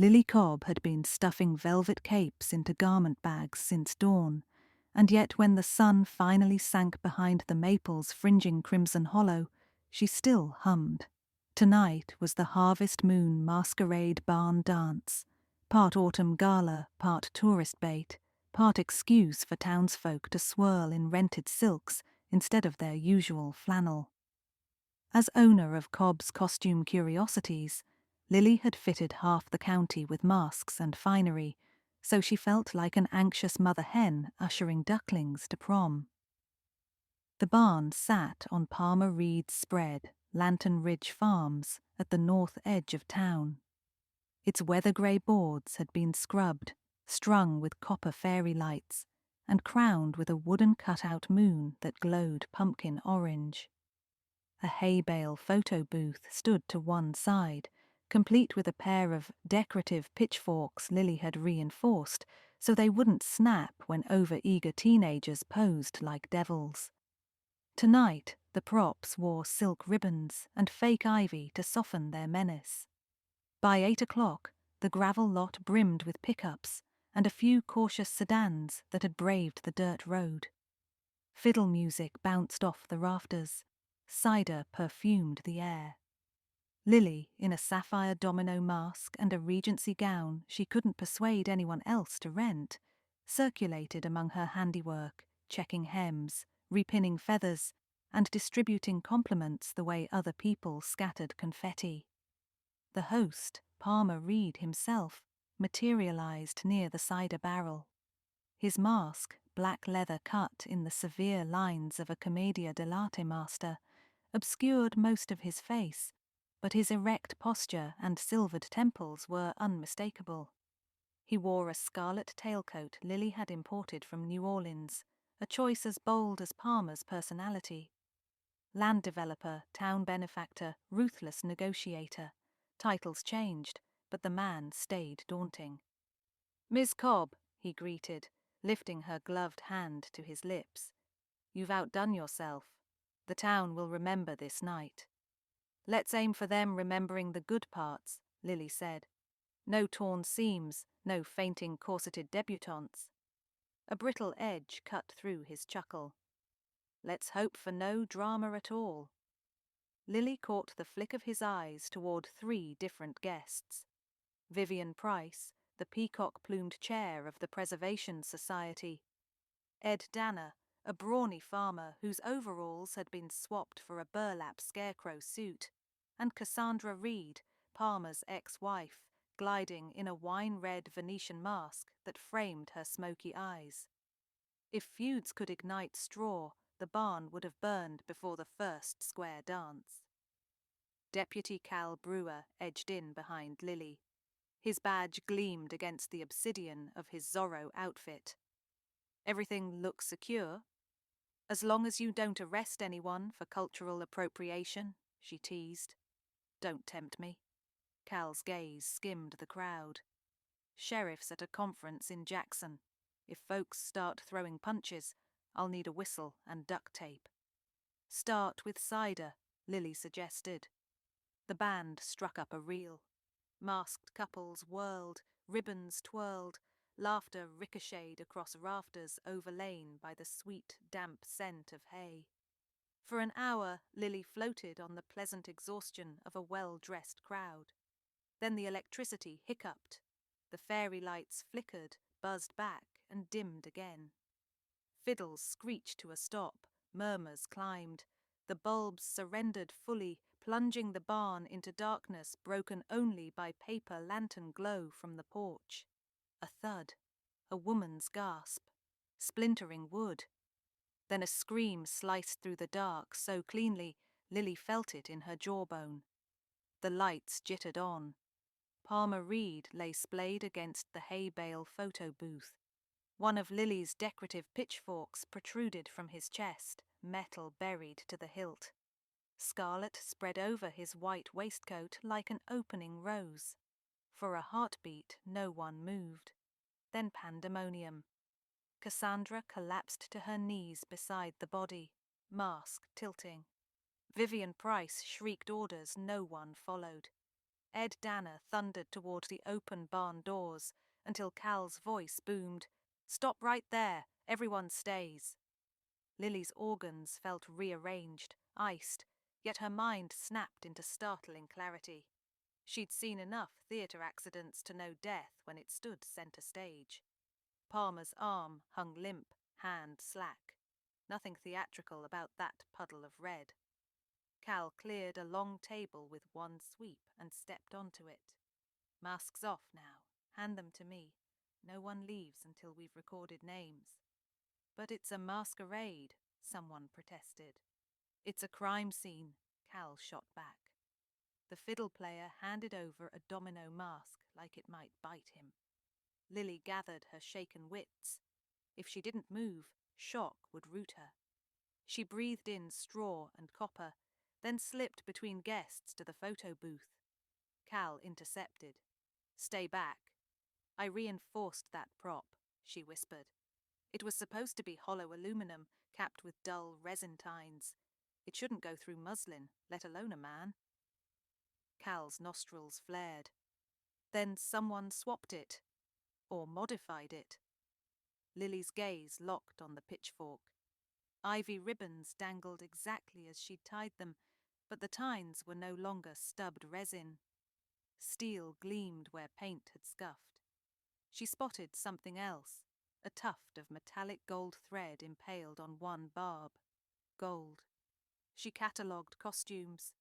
Lily Cobb had been stuffing velvet capes into garment bags since dawn, and yet when the sun finally sank behind the maples fringing Crimson Hollow, she still hummed. Tonight was the Harvest Moon Masquerade Barn Dance, part autumn gala, part tourist bait, part excuse for townsfolk to swirl in rented silks instead of their usual flannel. As owner of Cobb's Costume Curiosities, Lily had fitted half the county with masks and finery, so she felt like an anxious mother hen ushering ducklings to prom. The barn sat on Palmer Reed's spread, Lantern Ridge Farms, at the north edge of town. Its weather-grey boards had been scrubbed, strung with copper fairy lights, and crowned with a wooden cut-out moon that glowed pumpkin orange. A hay bale photo booth stood to one side, complete with a pair of decorative pitchforks Lily had reinforced so they wouldn't snap when over-eager teenagers posed like devils. Tonight, the props wore silk ribbons and fake ivy to soften their menace. By 8 o'clock, the gravel lot brimmed with pickups and a few cautious sedans that had braved the dirt road. Fiddle music bounced off the rafters. Cider perfumed the air. Lily, in a sapphire domino mask and a Regency gown she couldn't persuade anyone else to rent, circulated among her handiwork, checking hems, repinning feathers, and distributing compliments the way other people scattered confetti. The host, Palmer Reed himself, materialized near the cider barrel. His mask, black leather cut in the severe lines of a commedia dell'arte master, obscured most of his face, but his erect posture and silvered temples were unmistakable. He wore a scarlet tailcoat Lily had imported from New Orleans, a choice as bold as Palmer's personality. Land developer, town benefactor, ruthless negotiator. Titles changed, but the man stayed daunting. "Miss Cobb," he greeted, lifting her gloved hand to his lips. "You've outdone yourself. The town will remember this night." "Let's aim for them remembering the good parts," Lily said. "No torn seams, no fainting corseted debutantes." A brittle edge cut through his chuckle. "Let's hope for no drama at all." Lily caught the flick of his eyes toward 3 different guests. Vivian Price, the peacock-plumed chair of the Preservation Society. Ed Danner, a brawny farmer whose overalls had been swapped for a burlap scarecrow suit, and Cassandra Reed, Palmer's ex-wife, gliding in a wine-red Venetian mask that framed her smoky eyes. If feuds could ignite straw, the barn would have burned before the first square dance. Deputy Cal Brewer edged in behind Lily. His badge gleamed against the obsidian of his Zorro outfit. "Everything looks secure? As long as you don't arrest anyone for cultural appropriation," she teased. "Don't tempt me." Cal's gaze skimmed the crowd. "Sheriff's at a conference in Jackson. If folks start throwing punches, I'll need a whistle and duct tape." "Start with cider," Lily suggested. The band struck up a reel. Masked couples whirled, ribbons twirled, laughter ricocheted across rafters overlain by the sweet, damp scent of hay. For an hour, Lily floated on the pleasant exhaustion of a well-dressed crowd. Then the electricity hiccuped. The fairy lights flickered, buzzed back, and dimmed again. Fiddles screeched to a stop, murmurs climbed. The bulbs surrendered fully, plunging the barn into darkness broken only by paper lantern glow from the porch. A thud, a woman's gasp, splintering wood. Then a scream sliced through the dark so cleanly Lily felt it in her jawbone. The lights jittered on. Palmer Reed lay splayed against the hay bale photo booth. One of Lily's decorative pitchforks protruded from his chest, metal buried to the hilt. Scarlet spread over his white waistcoat like an opening rose. For a heartbeat, no one moved. Then pandemonium. Cassandra collapsed to her knees beside the body, mask tilting. Vivian Price shrieked orders no one followed. Ed Danner thundered toward the open barn doors until Cal's voice boomed, "Stop right there, everyone stays." Lily's organs felt rearranged, iced, yet her mind snapped into startling clarity. She'd seen enough theatre accidents to know death when it stood centre stage. Palmer's arm hung limp, hand slack. Nothing theatrical about that puddle of red. Cal cleared a long table with one sweep and stepped onto it. "Masks off now. Hand them to me. No one leaves until we've recorded names." "But it's a masquerade," someone protested. "It's a crime scene," Cal shot back. The fiddle player handed over a domino mask like it might bite him. Lily gathered her shaken wits. If she didn't move, shock would root her. She breathed in straw and copper, then slipped between guests to the photo booth. Cal intercepted. "Stay back." "I reinforced that prop," she whispered. "It was supposed to be hollow aluminum capped with dull resin tines. It shouldn't go through muslin, let alone a man." Cal's nostrils flared. Then someone swapped it. Or modified it. Lily's gaze locked on the pitchfork. Ivy ribbons dangled exactly as she'd tied them, but the tines were no longer stubbed resin. Steel gleamed where paint had scuffed. She spotted something else, a tuft of metallic gold thread impaled on one barb. Gold. She catalogued costumes.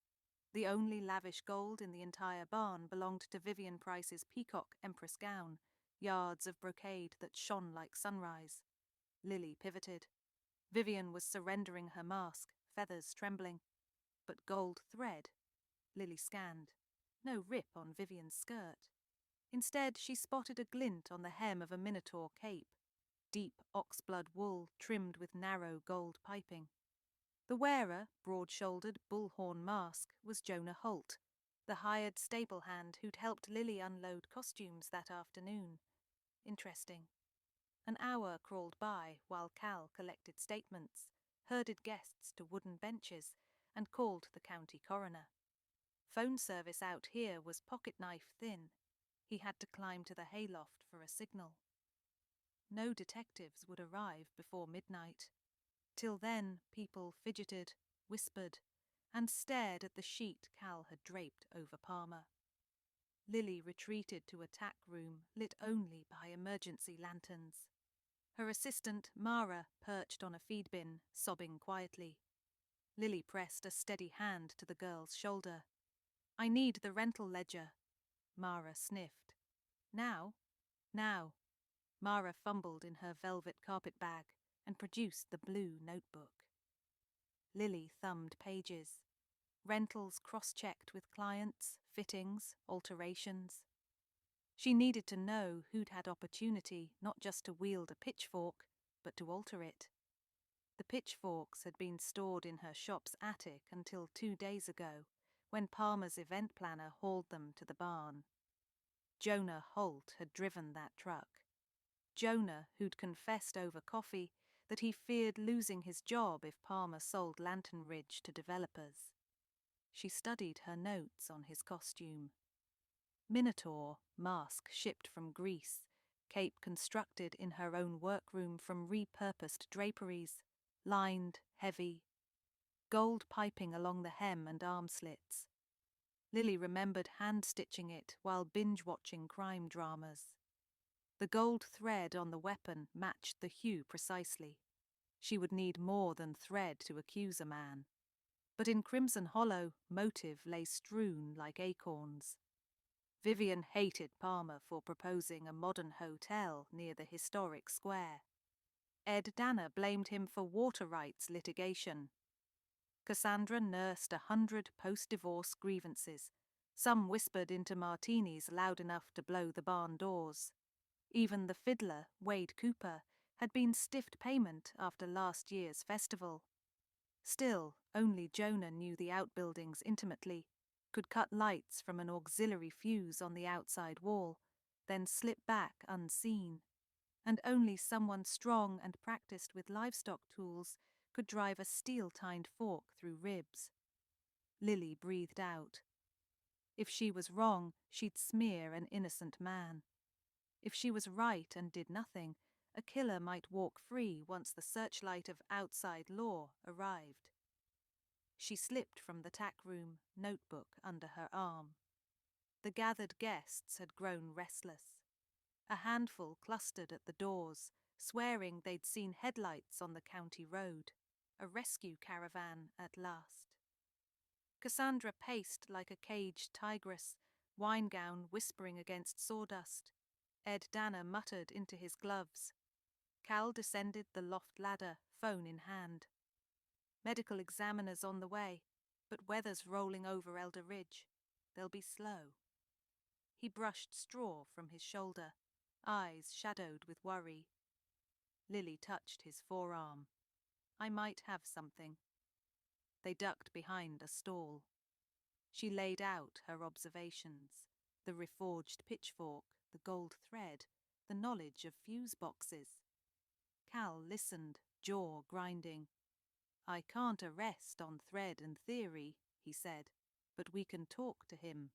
The only lavish gold in the entire barn belonged to Vivian Price's peacock empress gown, yards of brocade that shone like sunrise. Lily pivoted. Vivian was surrendering her mask, feathers trembling. But gold thread? Lily scanned. No rip on Vivian's skirt. Instead, she spotted a glint on the hem of a minotaur cape, deep oxblood wool trimmed with narrow gold piping. The wearer, broad-shouldered, bullhorn mask, was Jonah Holt, the hired stable hand who'd helped Lily unload costumes that afternoon. Interesting. An hour crawled by while Cal collected statements, herded guests to wooden benches, and called the county coroner. Phone service out here was pocket-knife thin. He had to climb to the hayloft for a signal. No detectives would arrive before midnight. Till then, people fidgeted, whispered, and stared at the sheet Cal had draped over Palmer. Lily retreated to a tack room lit only by emergency lanterns. Her assistant, Mara, perched on a feed bin, sobbing quietly. Lily pressed a steady hand to the girl's shoulder. "I need the rental ledger." Mara sniffed. "Now?" "Now." Mara fumbled in her velvet carpet bag and produced the blue notebook. Lily thumbed pages. Rentals cross-checked with clients, fittings, alterations. She needed to know who'd had opportunity not just to wield a pitchfork, but to alter it. The pitchforks had been stored in her shop's attic until 2 days ago, when Palmer's event planner hauled them to the barn. Jonah Holt had driven that truck. Jonah, who'd confessed over coffee that he feared losing his job if Palmer sold Lantern Ridge to developers. She studied her notes on his costume. Minotaur, mask shipped from Greece, cape constructed in her own workroom from repurposed draperies, lined, heavy, gold piping along the hem and arm slits. Lily remembered hand-stitching it while binge-watching crime dramas. The gold thread on the weapon matched the hue precisely. She would need more than thread to accuse a man. But in Crimson Hollow, motive lay strewn like acorns. Vivian hated Palmer for proposing a modern hotel near the historic square. Ed Danner blamed him for water rights litigation. Cassandra nursed 100 post-divorce grievances, some whispered into martinis loud enough to blow the barn doors. Even the fiddler, Wade Cooper, had been stiffed payment after last year's festival. Still, only Jonah knew the outbuildings intimately, could cut lights from an auxiliary fuse on the outside wall, then slip back unseen. And only someone strong and practiced with livestock tools could drive a steel-tined fork through ribs. Lily breathed out. If she was wrong, she'd smear an innocent man. If she was right and did nothing, a killer might walk free once the searchlight of outside law arrived. She slipped from the tack room, notebook under her arm. The gathered guests had grown restless. A handful clustered at the doors, swearing they'd seen headlights on the county road, a rescue caravan at last. Cassandra paced like a caged tigress, wine gown whispering against sawdust. Ed Danner muttered into his gloves. Cal descended the loft ladder, phone in hand. Medical examiners on the way, but weather's rolling over Elder Ridge. They'll be slow. He brushed straw from his shoulder, eyes shadowed with worry. Lily touched his forearm. I might have something. They ducked behind a stall. She laid out her observations, the reforged pitchfork, the gold thread, the knowledge of fuse boxes. Cal listened, jaw grinding. I can't arrest on thread and theory, he said, but we can talk to him.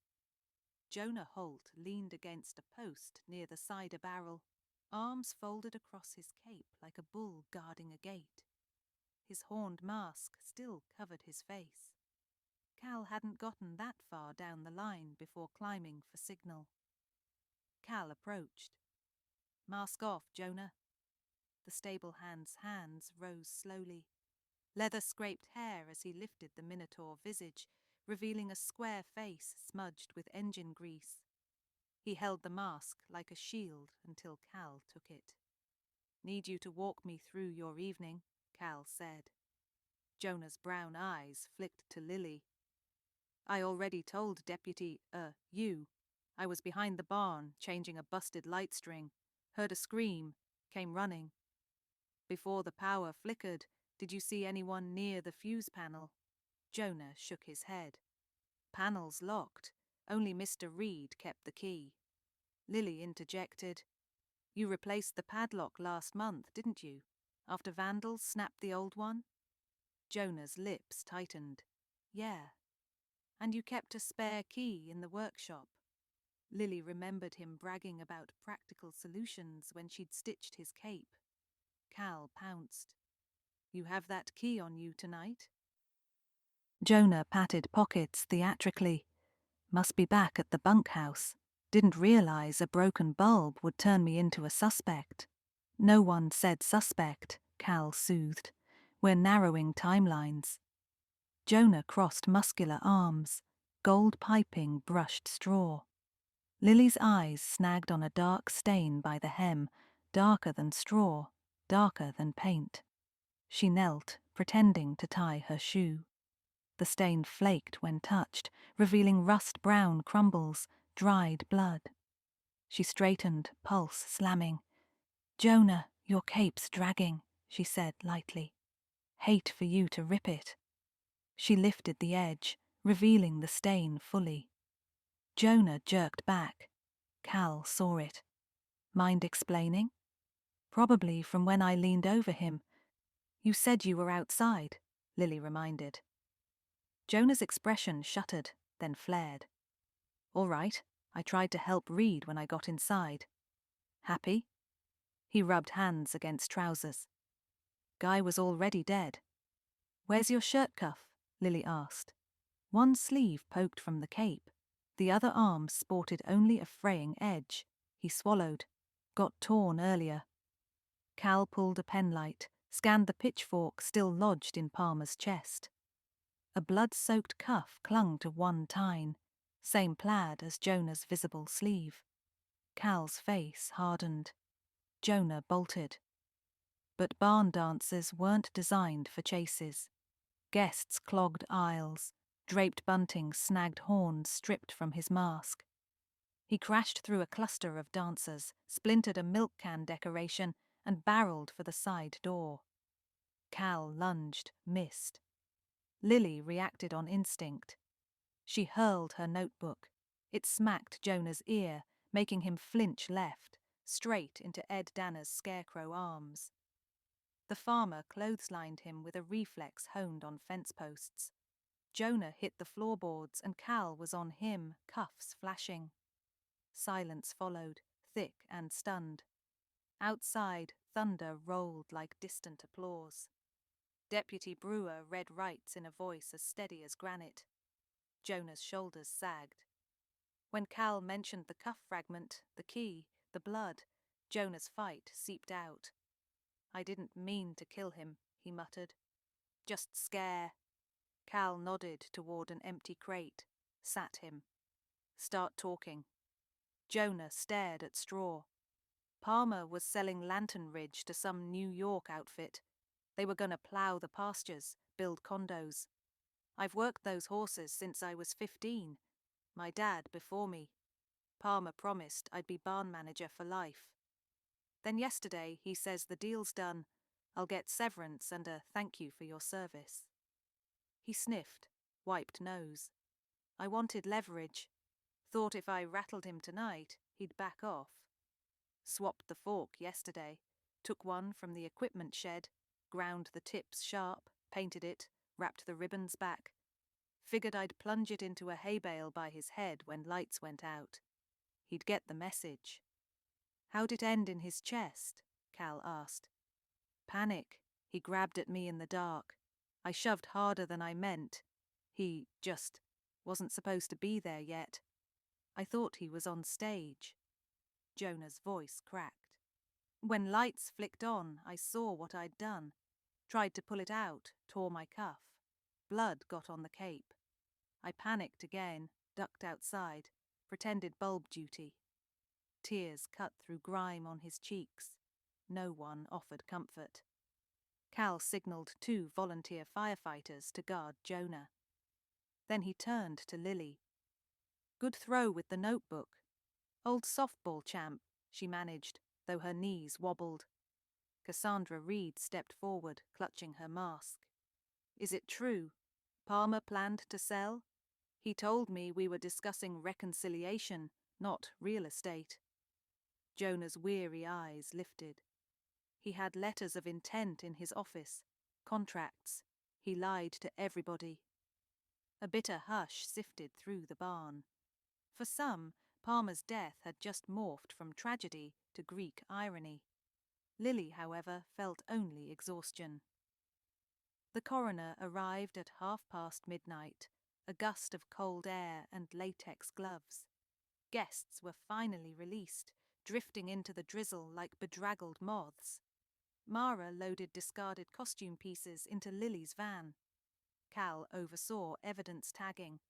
Jonah Holt leaned against a post near the cider barrel, arms folded across his cape like a bull guarding a gate. His horned mask still covered his face. Cal hadn't gotten that far down the line before climbing for signal. Cal approached. Mask off, Jonah. The stable hand's hands rose slowly. Leather scraped hair as he lifted the minotaur visage, revealing a square face smudged with engine grease. He held the mask like a shield until Cal took it. Need you to walk me through your evening, Cal said. Jonah's brown eyes flicked to Lily. I already told Deputy, you. I was behind the barn, changing a busted light string. Heard a scream, came running. Before the power flickered, did you see anyone near the fuse panel? Jonah shook his head. Panel's locked. Only Mr. Reed kept the key. Lily interjected. You replaced the padlock last month, didn't you? After vandals snapped the old one? Jonah's lips tightened. Yeah. And you kept a spare key in the workshop. Lily remembered him bragging about practical solutions when she'd stitched his cape. Cal pounced. You have that key on you tonight? Jonah patted pockets theatrically. Must be back at the bunkhouse. Didn't realize a broken bulb would turn me into a suspect. No one said suspect, Cal soothed. We're narrowing timelines. Jonah crossed muscular arms. Gold piping brushed straw. Lily's eyes snagged on a dark stain by the hem, darker than straw, darker than paint. She knelt, pretending to tie her shoe. The stain flaked when touched, revealing rust-brown crumbles, dried blood. She straightened, pulse slamming. Jonah, your cape's dragging, she said lightly. Hate for you to rip it. She lifted the edge, revealing the stain fully. Jonah jerked back. Cal saw it. Mind explaining? Probably from when I leaned over him. You said you were outside, Lily reminded. Jonah's expression shuttered, then flared. All right, I tried to help Reed when I got inside. Happy? He rubbed hands against trousers. Guy was already dead. Where's your shirt cuff? Lily asked. One sleeve poked from the cape. The other arm sported only a fraying edge. He swallowed. Got torn earlier. Cal pulled a penlight, scanned the pitchfork still lodged in Palmer's chest. A blood-soaked cuff clung to one tine, same plaid as Jonah's visible sleeve. Cal's face hardened. Jonah bolted. But barn dances weren't designed for chases. Guests clogged aisles, draped bunting snagged horns stripped from his mask. He crashed through a cluster of dancers, splintered a milk can decoration, and barreled for the side door. Cal lunged, missed. Lily reacted on instinct. She hurled her notebook. It smacked Jonah's ear, making him flinch left, straight into Ed Danner's scarecrow arms. The farmer clotheslined him with a reflex honed on fence posts. Jonah hit the floorboards and Cal was on him, cuffs flashing. Silence followed, thick and stunned. Outside, thunder rolled like distant applause. Deputy Brewer read rights in a voice as steady as granite. Jonah's shoulders sagged. When Cal mentioned the cuff fragment, the key, the blood, Jonah's fight seeped out. "I didn't mean to kill him," he muttered. "Just scare." Cal nodded toward an empty crate, sat him. "Start talking." Jonah stared at Straw. Palmer was selling Lantern Ridge to some New York outfit. They were going to plow the pastures, build condos. "I've worked those horses since I was 15. My dad before me. Palmer promised I'd be barn manager for life. Then yesterday he says the deal's done. I'll get severance and a thank you for your service." He sniffed, wiped nose. "I wanted leverage. Thought if I rattled him tonight, he'd back off. Swapped the fork yesterday. Took one from the equipment shed, ground the tips sharp, painted it, wrapped the ribbons back. Figured I'd plunge it into a hay bale by his head when lights went out. He'd get the message." "How'd it end in his chest?" Cal asked. "Panic. He grabbed at me in the dark. I shoved harder than I meant. He just wasn't supposed to be there yet. I thought he was on stage." Jonah's voice cracked. "When lights flicked on, I saw what I'd done. Tried to pull it out, tore my cuff. Blood got on the cape. I panicked again, ducked outside, pretended bulb duty." Tears cut through grime on his cheeks. No one offered comfort. Cal signaled 2 volunteer firefighters to guard Jonah. Then he turned to Lily. "Good throw with the notebook. Old softball champ," she managed, though her knees wobbled. Cassandra Reed stepped forward, clutching her mask. "Is it true? Palmer planned to sell? He told me we were discussing reconciliation, not real estate." Jonah's weary eyes lifted. He had letters of intent in his office, contracts. He lied to everybody. A bitter hush sifted through the barn. For some, Palmer's death had just morphed from tragedy to Greek irony. Lily, however, felt only exhaustion. The coroner arrived at midnight, a gust of cold air and latex gloves. Guests were finally released, drifting into the drizzle like bedraggled moths. Mara loaded discarded costume pieces into Lily's van. Cal oversaw evidence tagging.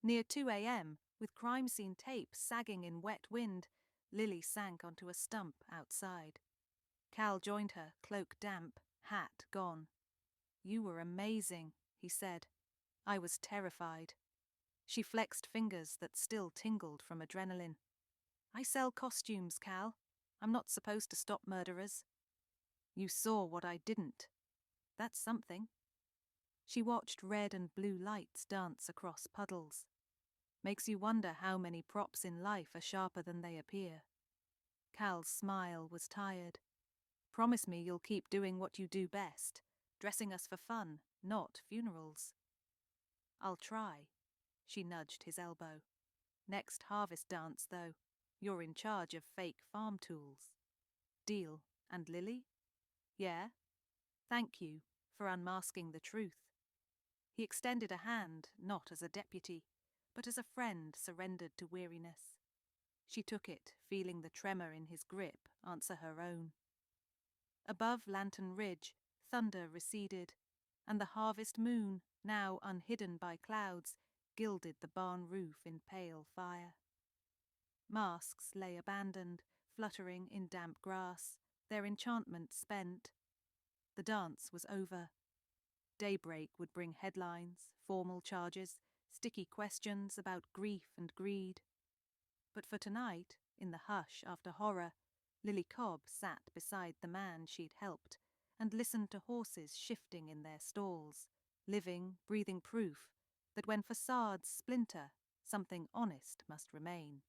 Near 2 a.m., with crime scene tape sagging in wet wind, Lily sank onto a stump outside. Cal joined her, cloak damp, hat gone. "You were amazing," he said. "I was terrified." She flexed fingers that still tingled from adrenaline. "I sell costumes, Cal. I'm not supposed to stop murderers." "You saw what I didn't. That's something." She watched red and blue lights dance across puddles. Makes you wonder how many props in life are sharper than they appear. Cal's smile was tired. "Promise me you'll keep doing what you do best, dressing us for fun, not funerals." "I'll try." She nudged his elbow. "Next harvest dance, though, you're in charge of fake farm tools." "Deal. And Lily?" "Yeah. Thank you for unmasking the truth." He extended a hand, not as a deputy, but as a friend surrendered to weariness. She took it, feeling the tremor in his grip answer her own. Above Lantern Ridge, thunder receded, and the harvest moon, now unhidden by clouds, gilded the barn roof in pale fire. Masks lay abandoned, fluttering in damp grass, their enchantment spent. The dance was over. Daybreak would bring headlines, formal charges, sticky questions about grief and greed. But for tonight, in the hush after horror, Lily Cobb sat beside the man she'd helped and listened to horses shifting in their stalls, living, breathing proof that when facades splinter, something honest must remain.